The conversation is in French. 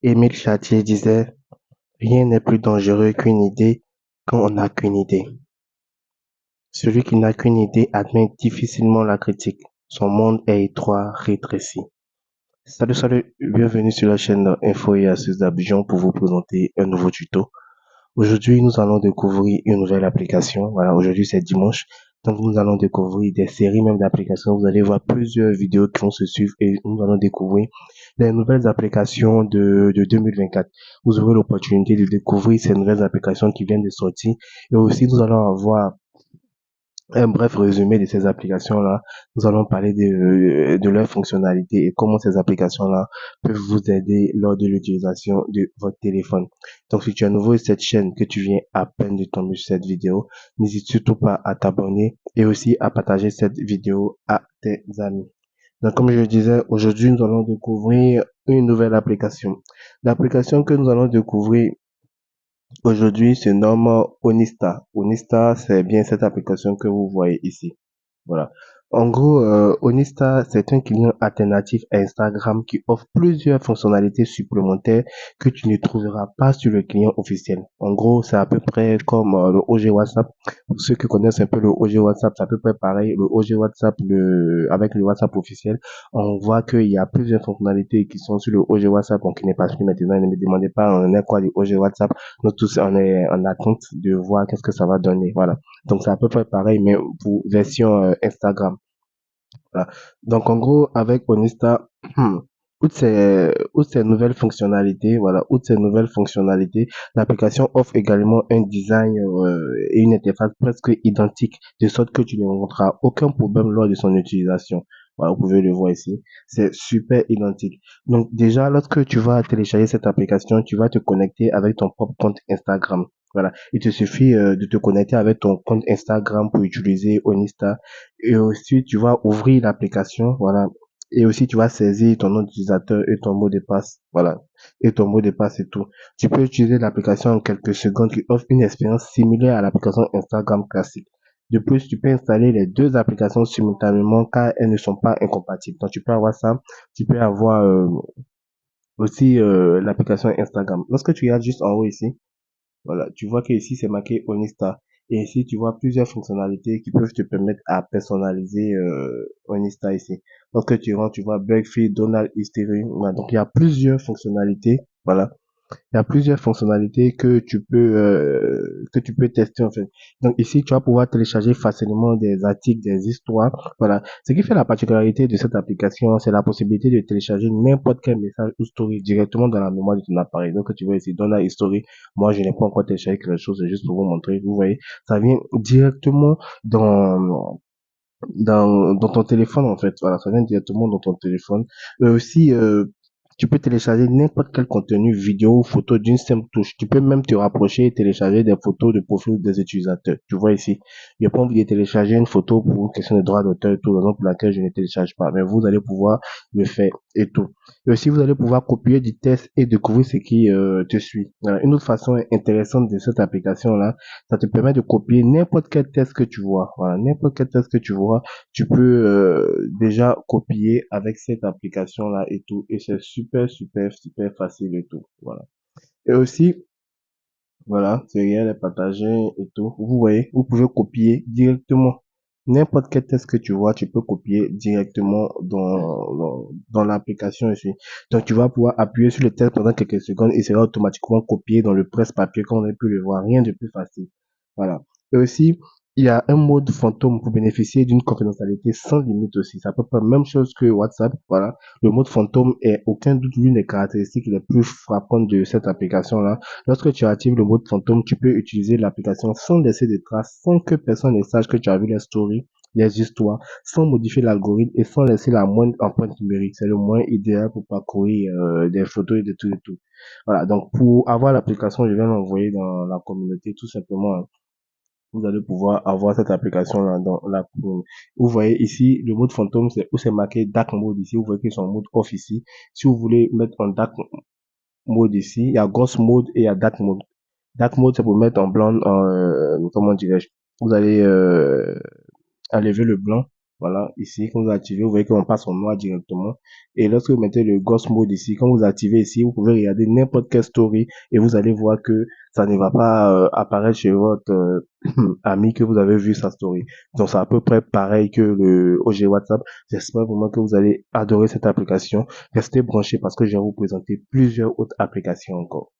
Émile Chartier disait: rien n'est plus dangereux qu'une idée quand on n'a qu'une idée. Celui qui n'a qu'une idée admet difficilement la critique. Son monde est étroit, rétréci. Salut, salut, bienvenue sur la chaîne Info et Astuces d'Abidjan pour vous présenter un nouveau tuto. Aujourd'hui, nous allons découvrir une nouvelle application. Voilà, aujourd'hui c'est dimanche. Donc, nous allons découvrir des séries même d'applications. Vous allez voir plusieurs vidéos qui vont se suivre et nous allons découvrir les nouvelles applications de 2024. Vous aurez l'opportunité de découvrir ces nouvelles applications qui viennent de sortir. Et aussi, nous allons avoir un bref résumé de ces applications-là. Nous allons parler de leurs fonctionnalités et comment ces applications-là peuvent vous aider lors de l'utilisation de votre téléphone. Donc, si tu es nouveau sur cette chaîne, que tu viens à peine de tomber sur cette vidéo, n'hésite surtout pas à t'abonner et aussi à partager cette vidéo à tes amis. Donc, comme je le disais, aujourd'hui, nous allons découvrir une nouvelle application. L'application que nous allons découvrir aujourd'hui se nomme Onista. Onista, c'est bien cette application que vous voyez ici. Voilà. En gros, Onista, c'est un client alternatif à Instagram qui offre plusieurs fonctionnalités supplémentaires que tu ne trouveras pas sur le client officiel. En gros, c'est à peu près comme le OG WhatsApp. Pour ceux qui connaissent un peu le OG WhatsApp, c'est à peu près pareil. Le OG WhatsApp, avec le WhatsApp officiel, on voit qu'il y a plusieurs fonctionnalités qui sont sur le OG WhatsApp, donc qui n'est pas plus maintenant. Ne me demandez pas, on est quoi le OG WhatsApp. Nous tous, on est en attente de voir qu'est-ce que ça va donner. Voilà. Donc, c'est à peu près pareil, mais pour version Instagram. Voilà. Donc, en gros, avec Onista, outre ces nouvelles fonctionnalités, voilà, outre ces nouvelles fonctionnalités, l'application offre également un design et une interface presque identique, de sorte que tu ne rencontreras aucun problème lors de son utilisation. Voilà, vous pouvez le voir ici. C'est super identique. Donc, déjà, lorsque tu vas télécharger cette application, tu vas te connecter avec ton propre compte Instagram. Voilà. Il te suffit de te connecter avec ton compte Instagram pour utiliser Onista et aussi tu vas ouvrir l'application, voilà, et aussi tu vas saisir ton nom d'utilisateur et ton mot de passe, voilà, et ton mot de passe et tout. Tu peux utiliser l'application en quelques secondes qui offre une expérience similaire à l'application Instagram classique. De plus, tu peux installer les deux applications simultanément car elles ne sont pas incompatibles. Donc tu peux avoir ça, tu peux avoir aussi l'application Instagram. Lorsque tu regardes juste en haut ici, voilà, tu vois que ici c'est marqué Onista. Et ici tu vois plusieurs fonctionnalités qui peuvent te permettre à personnaliser Onista ici. Lorsque tu rentres, tu vois Bugfree, Donald History. Voilà, donc il y a plusieurs fonctionnalités. Voilà, il y a plusieurs fonctionnalités que tu peux tester en fait. Donc ici, tu vas pouvoir télécharger facilement des articles, des histoires. Voilà. Ce qui fait la particularité de cette application, c'est la possibilité de télécharger n'importe quel message ou story directement dans la mémoire de ton appareil. Donc tu vois ici, dans la history, moi je n'ai pas encore téléchargé quelque chose, c'est juste pour vous montrer. Vous voyez, ça vient directement dans ton téléphone en fait. Voilà, ça vient directement dans ton téléphone. Aussi, tu peux télécharger n'importe quel contenu vidéo ou photo d'une simple touche. Tu peux même te rapprocher et télécharger des photos de profil des utilisateurs. Tu vois ici, il n'y a pas envie de télécharger une photo pour une question de droit d'auteur et tout, raison pour laquelle je ne télécharge pas. Mais vous allez pouvoir le faire et tout. Et aussi, vous allez pouvoir copier du test et découvrir ce qui te suit. Voilà. Une autre façon intéressante de cette application-là, ça te permet de copier n'importe quel test que tu vois. Voilà, n'importe quel test que tu vois, tu peux déjà copier avec cette application-là et tout. Et c'est super, super, super facile et tout. Voilà. Et aussi, voilà, c'est rien à partager et tout. Vous voyez, vous pouvez copier directement. N'importe quel test que tu vois, tu peux copier directement dans l'application ici. Donc, tu vas pouvoir appuyer sur le test pendant quelques secondes et il sera automatiquement copié dans le presse-papier comme on a pu le voir. Rien de plus facile. Voilà. Et aussi, il y a un mode fantôme pour bénéficier d'une confidentialité sans limite aussi. C'est à peu près la même chose que WhatsApp. Voilà. Le mode fantôme est aucun doute l'une des caractéristiques les plus frappantes de cette application-là. Lorsque tu actives le mode fantôme, tu peux utiliser l'application sans laisser de traces, sans que personne ne sache que tu as vu les stories, les histoires, sans modifier l'algorithme et sans laisser la moindre empreinte numérique. C'est le moyen idéal pour parcourir des photos et de tout et tout. Voilà, donc pour avoir l'application, je viens l'envoyer dans la communauté tout simplement, hein. Vous allez pouvoir avoir cette application là dans la vous voyez ici le mode fantôme, c'est où c'est marqué dark mode ici. Vous voyez qu'ils sont en mode off ici. Si vous voulez mettre en dark mode ici, il y a ghost mode et il y a dark mode. Dark mode, c'est pour mettre en blanc, comment dirais-je, vous allez enlever le blanc Voilà, ici, quand vous activez, vous voyez qu'on passe en noir directement. Et lorsque vous mettez le Ghost Mode ici, quand vous activez ici, vous pouvez regarder n'importe quelle story et vous allez voir que ça ne va pas apparaître chez votre ami que vous avez vu sa story. Donc, c'est à peu près pareil que le OG WhatsApp. J'espère vraiment que vous allez adorer cette application. Restez branchés parce que je vais vous présenter plusieurs autres applications encore.